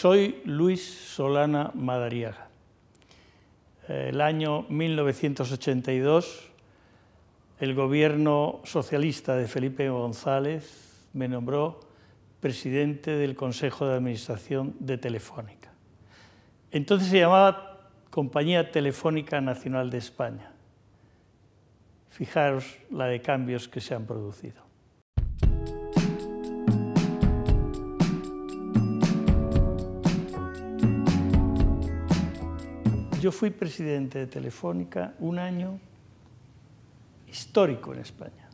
Soy Luis Solana Madariaga. El año 1982, el gobierno socialista de Felipe González me nombró presidente del Consejo de Administración de Telefónica. Entonces se llamaba Compañía Telefónica Nacional de España. Fijaros la de cambios que se han producido. Yo fui presidente de Telefónica un año histórico en España,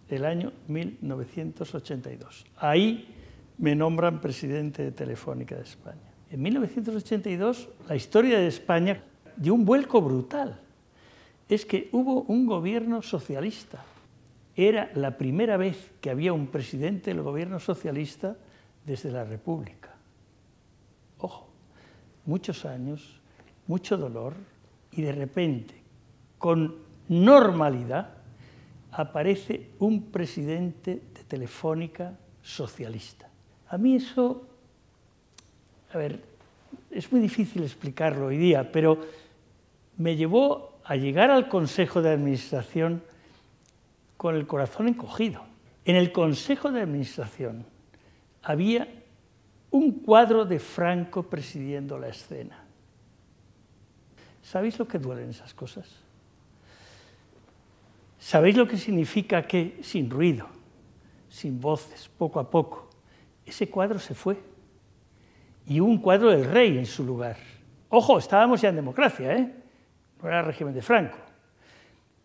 el año 1982. Ahí me nombran presidente de Telefónica de España. En 1982 la historia de España dio un vuelco brutal. Es que hubo un gobierno socialista. Era la primera vez que había un presidente del gobierno socialista desde la República. Ojo, muchos años, mucho dolor, y de repente, con normalidad, aparece un presidente de Telefónica socialista. A mí eso, es muy difícil explicarlo hoy día, pero me llevó a llegar al Consejo de Administración con el corazón encogido. En el Consejo de Administración había un cuadro de Franco presidiendo la escena. ¿Sabéis lo que duelen esas cosas? ¿Sabéis lo que significa que sin ruido, sin voces, poco a poco, ese cuadro se fue? Y hubo un cuadro del rey en su lugar. Ojo, estábamos ya en democracia, no era el régimen de Franco.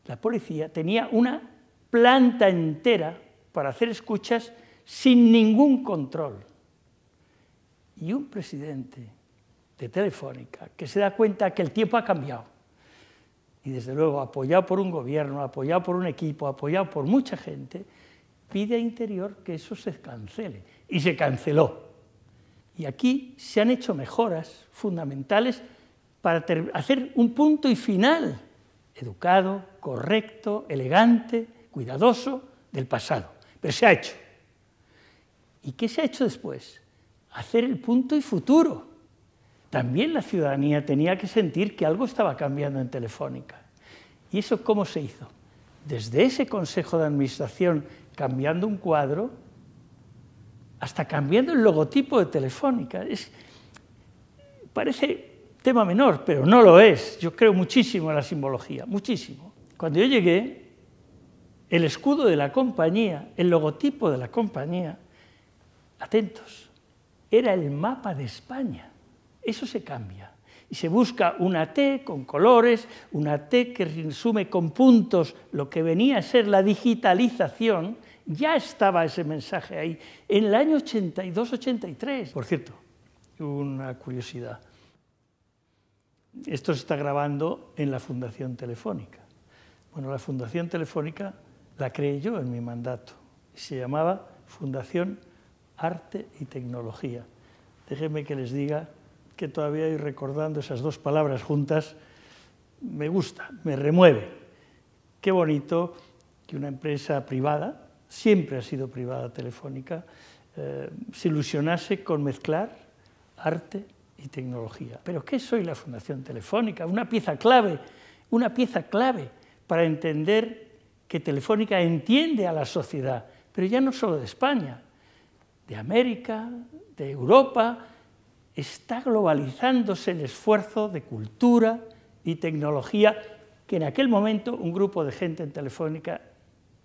La policía tenía una planta entera para hacer escuchas sin ningún control. Y un presidente de Telefónica, que se da cuenta que el tiempo ha cambiado, y desde luego apoyado por un gobierno, apoyado por un equipo, apoyado por mucha gente, pide a Interior que eso se cancele, y se canceló. Y aquí se han hecho mejoras fundamentales para hacer un punto y final, educado, correcto, elegante, cuidadoso, del pasado, pero se ha hecho. ¿Y qué se ha hecho después? Hacer el punto y futuro. También la ciudadanía tenía que sentir que algo estaba cambiando en Telefónica. ¿Y eso cómo se hizo? Desde ese Consejo de Administración, cambiando un cuadro, hasta cambiando el logotipo de Telefónica. Parece tema menor, pero no lo es. Yo creo muchísimo en la simbología, muchísimo. Cuando yo llegué, el escudo de la compañía, el logotipo de la compañía, atentos, era el mapa de España. Eso se cambia y se busca una T con colores, una T que resume con puntos lo que venía a ser la digitalización. Ya estaba ese mensaje ahí en el año 82-83. Por cierto, una curiosidad. Esto se está grabando en la Fundación Telefónica. Bueno, la Fundación Telefónica la creé yo en mi mandato y se llamaba Fundación Arte y Tecnología. Déjenme que les diga que todavía ir recordando esas dos palabras juntas me gusta, me remueve. Qué bonito que una empresa privada, siempre ha sido privada Telefónica, se ilusionase con mezclar arte y tecnología. ¿Pero qué soy la Fundación Telefónica? Una pieza clave para entender que Telefónica entiende a la sociedad, pero ya no solo de España, de América, de Europa. Está globalizándose el esfuerzo de cultura y tecnología que en aquel momento un grupo de gente en Telefónica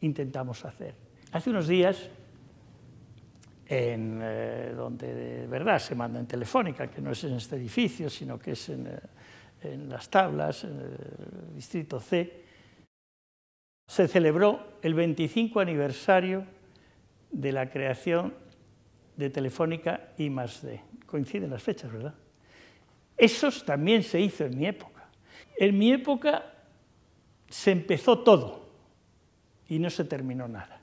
intentamos hacer. Hace unos días, donde de verdad se manda en Telefónica, que no es en este edificio, sino que es en Las Tablas, en el Distrito C, se celebró el 25 aniversario de la creación de Telefónica I+D. Coinciden las fechas, ¿verdad? Eso también se hizo en mi época. En mi época se empezó todo y no se terminó nada.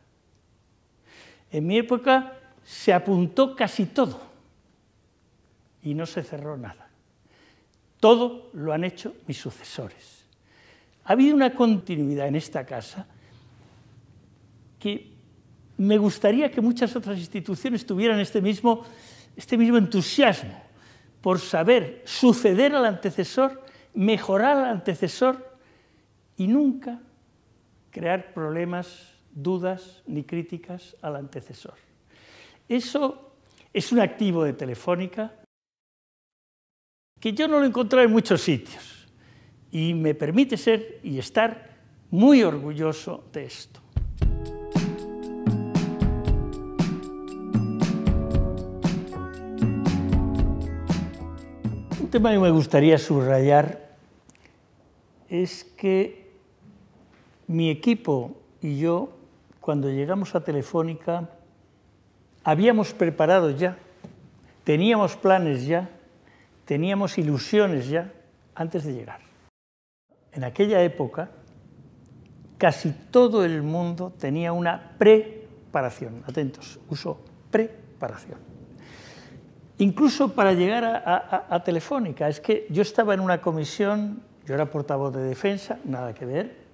En mi época se apuntó casi todo y no se cerró nada. Todo lo han hecho mis sucesores. Ha habido una continuidad en esta casa que me gustaría que muchas otras instituciones tuvieran este mismo entusiasmo, por saber suceder al antecesor, mejorar al antecesor y nunca crear problemas, dudas ni críticas al antecesor. Eso es un activo de Telefónica que yo no lo he encontrado en muchos sitios y me permite ser y estar muy orgulloso de esto. Un tema que me gustaría subrayar es que mi equipo y yo, cuando llegamos a Telefónica, habíamos preparado ya, teníamos planes ya, teníamos ilusiones ya antes de llegar. En aquella época, casi todo el mundo tenía una preparación. Atentos, uso preparación. Incluso para llegar a Telefónica. Es que yo estaba en una comisión, yo era portavoz de defensa, nada que ver,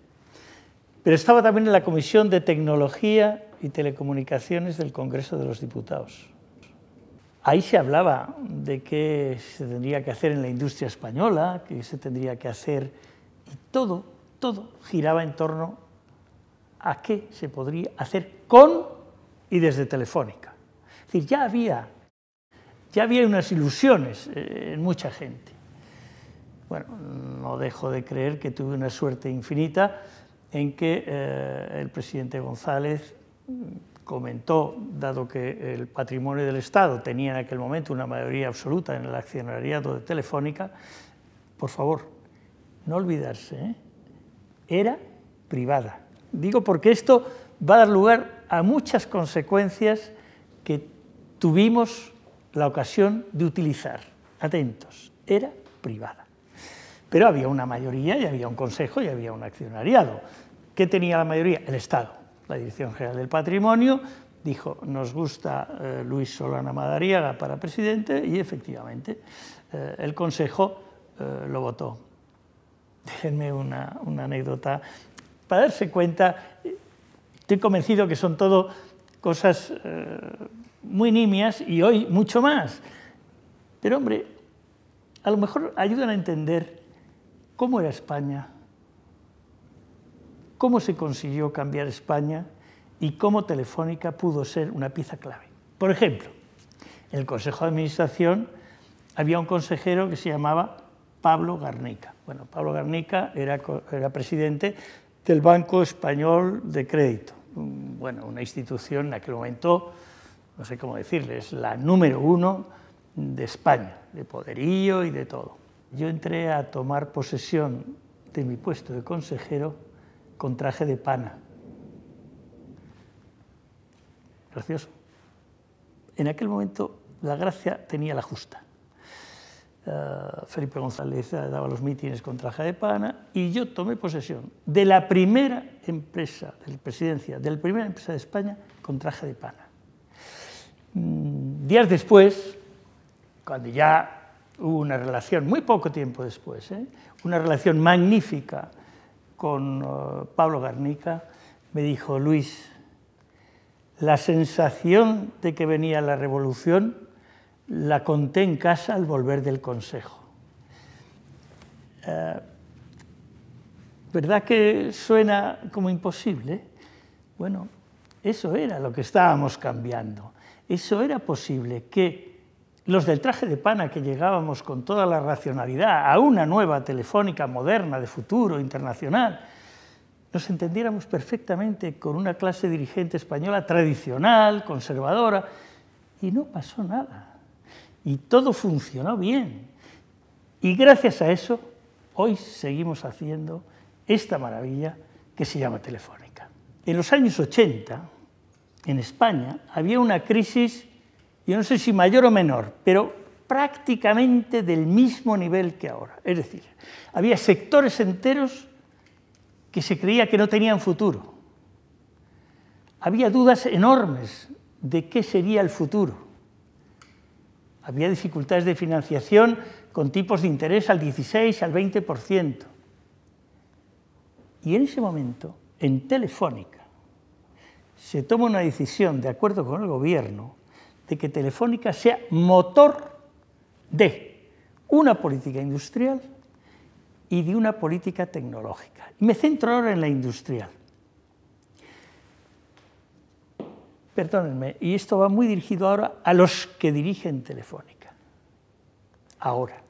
pero estaba también en la Comisión de Tecnología y Telecomunicaciones del Congreso de los Diputados. Ahí se hablaba de qué se tendría que hacer en la industria española, qué se tendría que hacer, y todo giraba en torno a qué se podría hacer con y desde Telefónica. Es decir, ya había unas ilusiones en mucha gente. Bueno, no dejo de creer que tuve una suerte infinita en que el presidente González comentó, dado que el patrimonio del Estado tenía en aquel momento una mayoría absoluta en el accionariado de Telefónica, por favor, no olvidarse, era privada. Digo porque esto va a dar lugar a muchas consecuencias que tuvimos la ocasión de utilizar. Atentos, era privada. Pero había una mayoría y había un consejo y había un accionariado. ¿Qué tenía la mayoría? El Estado. La Dirección General del Patrimonio dijo, nos gusta Luis Solana Madariaga para presidente, y efectivamente el Consejo lo votó. Déjenme una anécdota. Para darse cuenta, estoy convencido que son todo cosas muy nimias y hoy mucho más. Pero hombre, a lo mejor ayudan a entender cómo era España, cómo se consiguió cambiar España y cómo Telefónica pudo ser una pieza clave. Por ejemplo, en el Consejo de Administración había un consejero que se llamaba Pablo Garnica. Bueno, Pablo Garnica era presidente del Banco Español de Crédito. Bueno, una institución en aquel momento, no sé cómo decirles, la número 1 de España, de poderío y de todo. Yo entré a tomar posesión de mi puesto de consejero con traje de pana. Gracioso. En aquel momento la gracia tenía la justa. Felipe González daba los mítines con traje de pana y yo tomé posesión de la primera empresa de presidencia, de la primera empresa de España con traje de pana. Días después, cuando ya hubo una relación, muy poco tiempo después, una relación magnífica con Pablo Garnica, me dijo, Luis, la sensación de que venía la revolución la conté en casa al volver del Consejo. ¿Verdad que suena como imposible? Bueno, eso era lo que estábamos cambiando. Eso era posible, que los del traje de pana, que llegábamos con toda la racionalidad a una nueva Telefónica moderna, de futuro, internacional, nos entendiéramos perfectamente con una clase dirigente española tradicional, conservadora, y no pasó nada. Y todo funcionó bien. Y gracias a eso, hoy seguimos haciendo esta maravilla que se llama Telefónica. En los años 80, en España, había una crisis, yo no sé si mayor o menor, pero prácticamente del mismo nivel que ahora. Es decir, había sectores enteros que se creía que no tenían futuro. Había dudas enormes de qué sería el futuro. Había dificultades de financiación con tipos de interés al 16, al 20%. Y en ese momento, en Telefónica, se toma una decisión, de acuerdo con el gobierno, de que Telefónica sea motor de una política industrial y de una política tecnológica. Y me centro ahora en la industrial. Perdónenme, y esto va muy dirigido ahora a los que dirigen Telefónica. Ahora,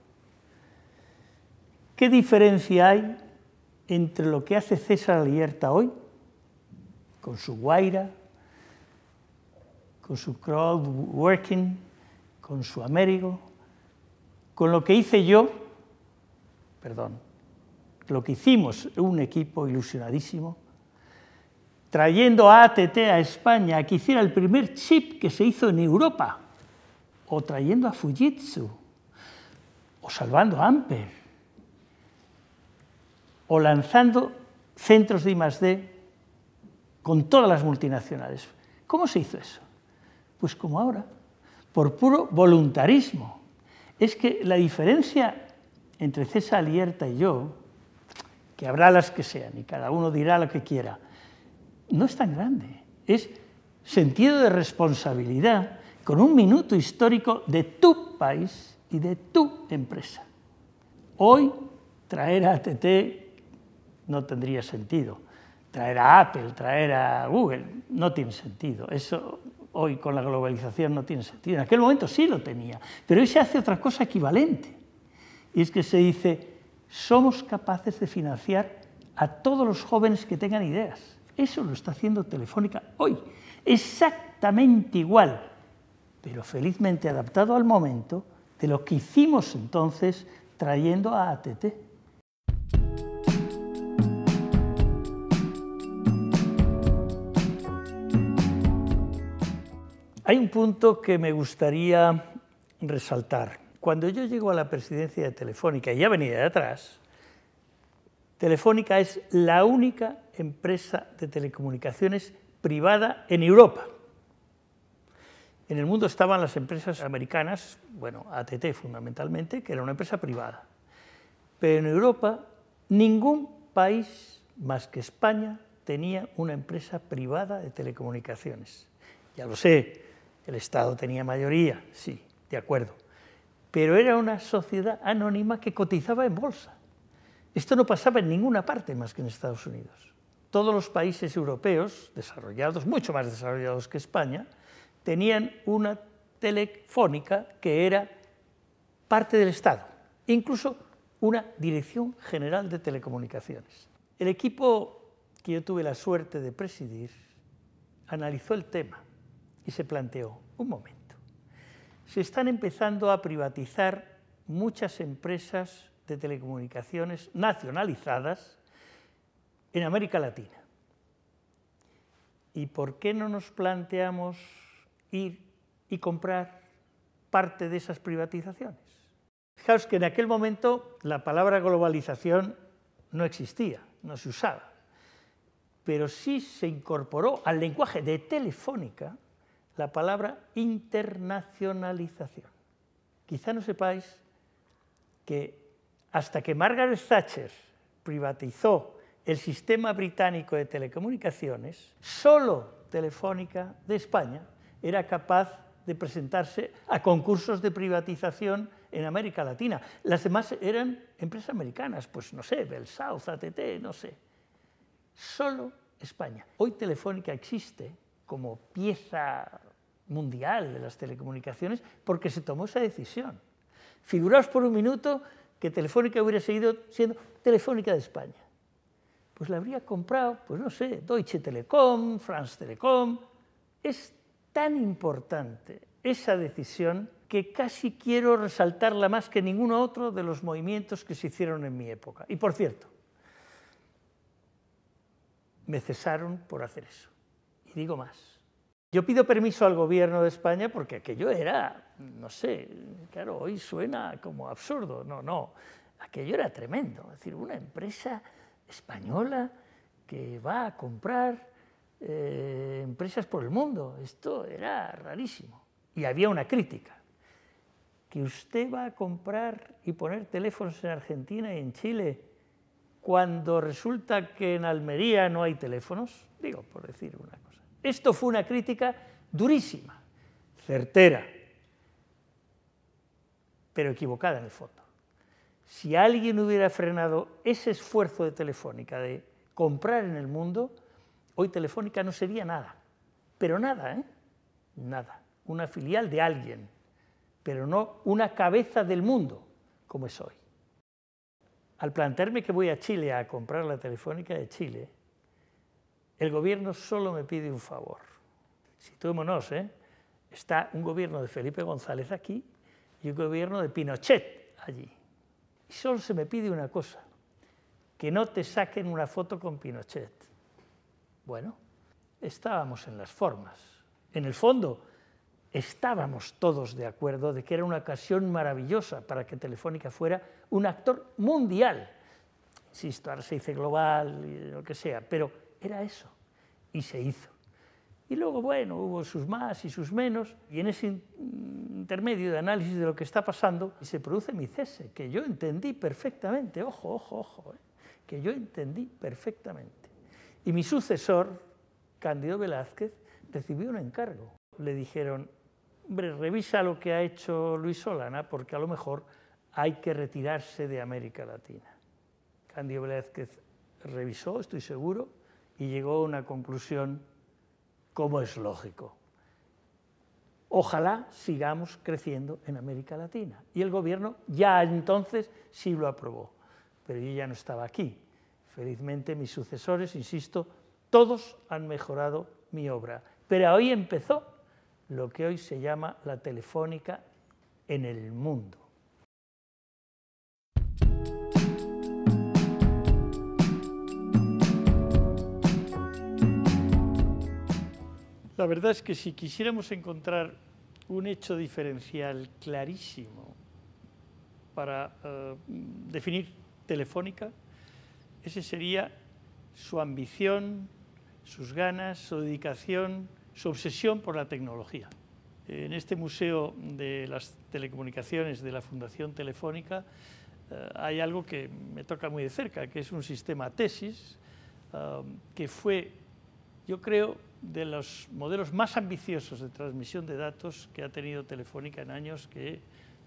¿qué diferencia hay entre lo que hace César Alierta hoy, con su Guaira, con su crowdworking, con su Américo, con lo que hice yo, lo que hicimos un equipo ilusionadísimo, trayendo a ATT a España a que hiciera el primer chip que se hizo en Europa, o trayendo a Fujitsu, o salvando a Amper, o lanzando centros de I+D con todas las multinacionales. ¿Cómo se hizo eso? Pues como ahora, por puro voluntarismo. Es que la diferencia entre César Alierta y yo, que habrá las que sean, y cada uno dirá lo que quiera, no es tan grande. Es sentido de responsabilidad con un minuto histórico de tu país y de tu empresa. Hoy, traer a ATT no tendría sentido. Traer a Apple, traer a Google, no tiene sentido. Eso hoy con la globalización no tiene sentido. En aquel momento sí lo tenía, pero hoy se hace otra cosa equivalente. Y es que se dice, somos capaces de financiar a todos los jóvenes que tengan ideas. Eso lo está haciendo Telefónica hoy, exactamente igual, pero felizmente adaptado al momento de lo que hicimos entonces trayendo a ATT. Hay un punto que me gustaría resaltar. Cuando yo llego a la presidencia de Telefónica, y ya venía de atrás, Telefónica es la única empresa de telecomunicaciones privada en Europa. En el mundo estaban las empresas americanas, bueno, ATT fundamentalmente, que era una empresa privada. Pero en Europa, ningún país más que España tenía una empresa privada de telecomunicaciones. Ya lo sé, el Estado tenía mayoría, sí, de acuerdo. Pero era una sociedad anónima que cotizaba en bolsa. Esto no pasaba en ninguna parte más que en Estados Unidos. Todos los países europeos desarrollados, mucho más desarrollados que España, tenían una telefónica que era parte del Estado, incluso una Dirección General de Telecomunicaciones. El equipo que yo tuve la suerte de presidir analizó el tema y se planteó, un momento, se están empezando a privatizar muchas empresas de telecomunicaciones nacionalizadas en América Latina. ¿Y por qué no nos planteamos ir y comprar parte de esas privatizaciones? Fijaos que en aquel momento la palabra globalización no existía, no se usaba, pero sí se incorporó al lenguaje de Telefónica la palabra internacionalización. Quizá no sepáis que hasta que Margaret Thatcher privatizó el sistema británico de telecomunicaciones, solo Telefónica de España era capaz de presentarse a concursos de privatización en América Latina. Las demás eran empresas americanas, pues no sé, Bell South, ATT, no sé. Solo España. Hoy Telefónica existe como pieza mundial de las telecomunicaciones porque se tomó esa decisión. Figuraos por un minuto que Telefónica hubiera seguido siendo Telefónica de España. Pues la habría comprado, pues no sé, Deutsche Telekom, France Telecom. Es tan importante esa decisión que casi quiero resaltarla más que ningún otro de los movimientos que se hicieron en mi época. Y por cierto, me cesaron por hacer eso. Y digo más. Yo pido permiso al gobierno de España porque aquello era, no sé, claro, hoy suena como absurdo. No, aquello era tremendo. Es decir, una empresa española que va a comprar empresas por el mundo. Esto era rarísimo. Y había una crítica. Que usted va a comprar y poner teléfonos en Argentina y en Chile cuando resulta que en Almería no hay teléfonos, digo, por decir una cosa. Esto fue una crítica durísima, certera, pero equivocada en el fondo. Si alguien hubiera frenado ese esfuerzo de Telefónica de comprar en el mundo, hoy Telefónica no sería nada, pero nada, ¿eh? Nada, una filial de alguien, pero no una cabeza del mundo, como es hoy. Al plantearme que voy a Chile a comprar la Telefónica de Chile, el gobierno solo me pide un favor. Situémonos, está un gobierno de Felipe González aquí y un gobierno de Pinochet allí. Y solo se me pide una cosa, que no te saquen una foto con Pinochet. Bueno, estábamos en las formas. En el fondo, estábamos todos de acuerdo de que era una ocasión maravillosa para que Telefónica fuera un actor mundial. Insisto, ahora se dice global, y lo que sea, pero era eso, y se hizo. Y luego, bueno, hubo sus más y sus menos, y en ese intermedio de análisis de lo que está pasando, se produce mi cese, que yo entendí perfectamente, ojo, que yo entendí perfectamente. Y mi sucesor, Cándido Velázquez, recibió un encargo. Le dijeron, hombre, revisa lo que ha hecho Luis Solana, porque a lo mejor hay que retirarse de América Latina. Cándido Velázquez revisó, estoy seguro, y llegó a una conclusión, como es lógico. Ojalá sigamos creciendo en América Latina. Y el gobierno ya entonces sí lo aprobó, pero yo ya no estaba aquí. Felizmente mis sucesores, insisto, todos han mejorado mi obra. Pero ahí empezó lo que hoy se llama la Telefónica en el mundo. La verdad es que si quisiéramos encontrar un hecho diferencial clarísimo para definir Telefónica, ese sería su ambición, sus ganas, su dedicación, su obsesión por la tecnología. En este Museo de las Telecomunicaciones de la Fundación Telefónica hay algo que me toca muy de cerca, que es un sistema TESIS, que fue, yo creo, de los modelos más ambiciosos de transmisión de datos que ha tenido Telefónica en años que,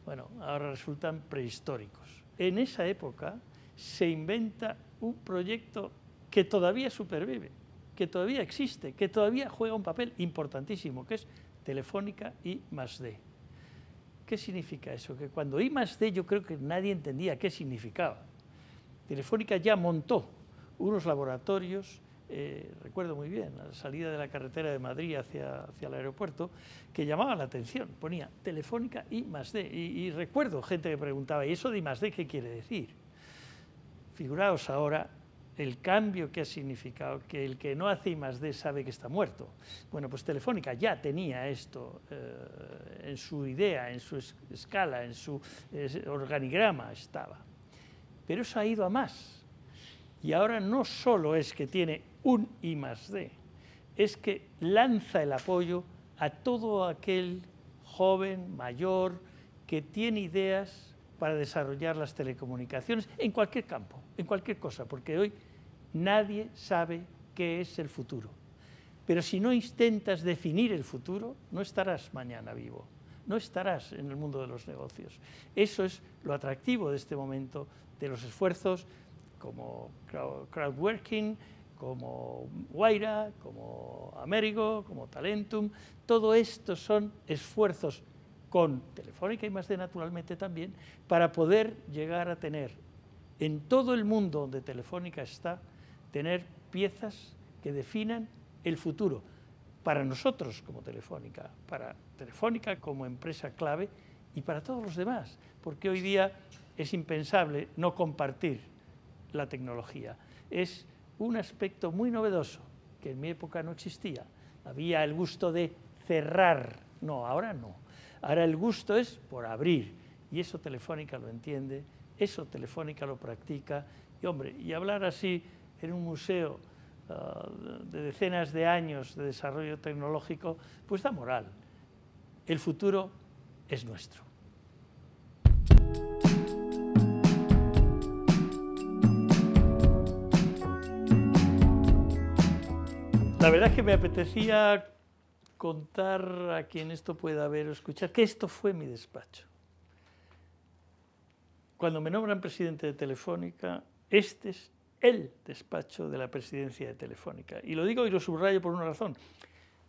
bueno, ahora resultan prehistóricos. En esa época se inventa un proyecto que todavía supervive, que todavía existe, que todavía juega un papel importantísimo, que es Telefónica I+D. ¿Qué significa eso? Que cuando I+D yo creo que nadie entendía qué significaba. Telefónica ya montó unos laboratorios, recuerdo muy bien, a la salida de la carretera de Madrid hacia el aeropuerto, que llamaban la atención, ponía Telefónica I+D. Y recuerdo gente que preguntaba, ¿y eso de I+D qué quiere decir? Figuraos ahora el cambio que ha significado, que el que no hace I+D sabe que está muerto. Bueno, pues Telefónica ya tenía esto en su idea, en su escala, en su organigrama estaba. Pero eso ha ido a más. Y ahora no solo es que tiene un I+D, es que lanza el apoyo a todo aquel joven, mayor, que tiene ideas para desarrollar las telecomunicaciones en cualquier campo, en cualquier cosa, porque hoy nadie sabe qué es el futuro. Pero si no intentas definir el futuro, no estarás mañana vivo, no estarás en el mundo de los negocios. Eso es lo atractivo de este momento, de los esfuerzos como Crowdworking, como Wayra, como Amerigo, como Talentum. Todo esto son esfuerzos con Telefónica I+D naturalmente también, para poder llegar a tener en todo el mundo donde Telefónica está, tener piezas que definan el futuro, para nosotros como Telefónica, para Telefónica como empresa clave y para todos los demás, porque hoy día es impensable no compartir la tecnología. Es un aspecto muy novedoso, que en mi época no existía. Había el gusto de cerrar, no, ahora no. Ahora el gusto es por abrir, y eso Telefónica lo entiende, eso Telefónica lo practica, y hombre, y hablar así en un museo de decenas de años de desarrollo tecnológico, pues da moral. El futuro es nuestro. La verdad es que me apetecía contar a quien esto pueda ver o escuchar que esto fue mi despacho. cuando me nombran presidente de Telefónica, este es el despacho de la presidencia de Telefónica. Y lo digo y lo subrayo por una razón.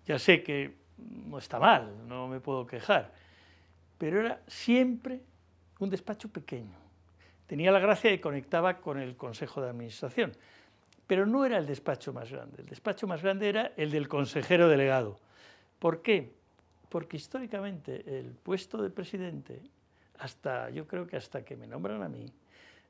Ya sé que no está mal, no me puedo quejar, pero era siempre un despacho pequeño. Tenía la gracia de que conectaba con el Consejo de Administración, pero no era el despacho más grande. El despacho más grande era el del consejero delegado. ¿Por qué? Porque históricamente el puesto de presidente, yo creo que hasta que me nombran a mí,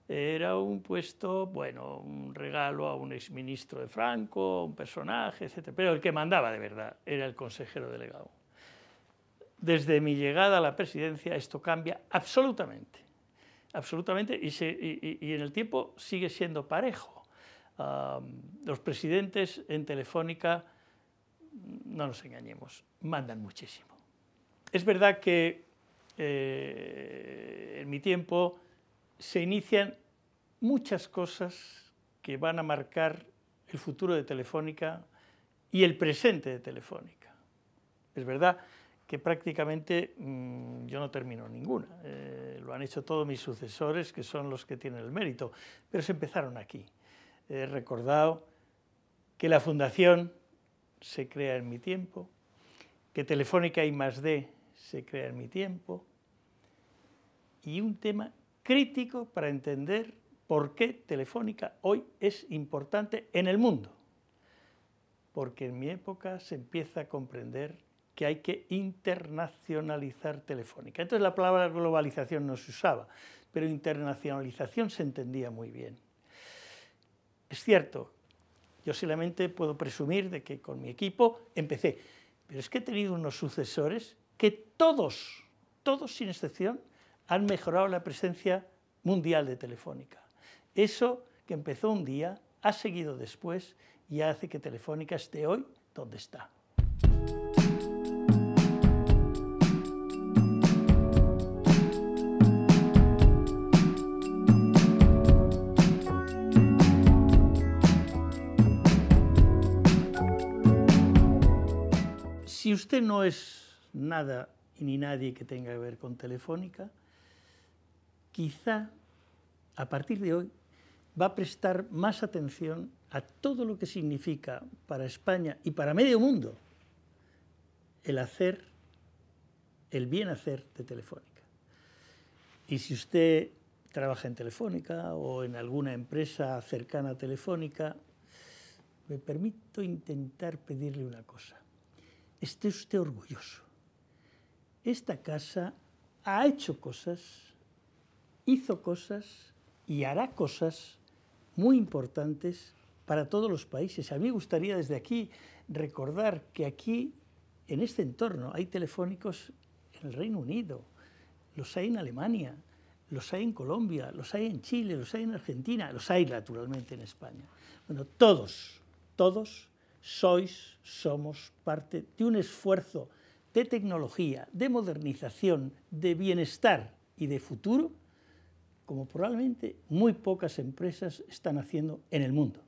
era un puesto, bueno, un regalo a un exministro de Franco, un personaje, etc. Pero el que mandaba de verdad era el consejero delegado. Desde mi llegada a la presidencia esto cambia absolutamente, absolutamente, y en el tiempo sigue siendo parejo. Los presidentes en Telefónica, no nos engañemos, mandan muchísimo. Es verdad que en mi tiempo se inician muchas cosas que van a marcar el futuro de Telefónica y el presente de Telefónica. Es verdad que prácticamente yo no termino ninguna, lo han hecho todos mis sucesores, que son los que tienen el mérito, pero se empezaron aquí. He recordado que la fundación se crea en mi tiempo, que Telefónica I+D se crea en mi tiempo, y un tema crítico para entender por qué Telefónica hoy es importante en el mundo. Porque en mi época se empieza a comprender que hay que internacionalizar Telefónica. Entonces la palabra globalización no se usaba, pero internacionalización se entendía muy bien. Es cierto, yo solamente puedo presumir de que con mi equipo empecé, pero es que he tenido unos sucesores que todos sin excepción, han mejorado la presencia mundial de Telefónica. Eso que empezó un día, ha seguido después y hace que Telefónica esté hoy donde está. Si usted no es nada y ni nadie que tenga que ver con Telefónica, quizá a partir de hoy va a prestar más atención a todo lo que significa para España y para medio mundo el bien hacer de Telefónica. Y si usted trabaja en Telefónica o en alguna empresa cercana a Telefónica, me permito intentar pedirle una cosa. Esté usted orgulloso. Esta casa ha hecho cosas, hizo cosas y hará cosas muy importantes para todos los países. A mí me gustaría desde aquí recordar que aquí, en este entorno, hay telefónicos en el Reino Unido, los hay en Alemania, los hay en Colombia, los hay en Chile, los hay en Argentina, los hay naturalmente en España. Bueno, todos somos parte de un esfuerzo de tecnología, de modernización, de bienestar y de futuro, como probablemente muy pocas empresas están haciendo en el mundo.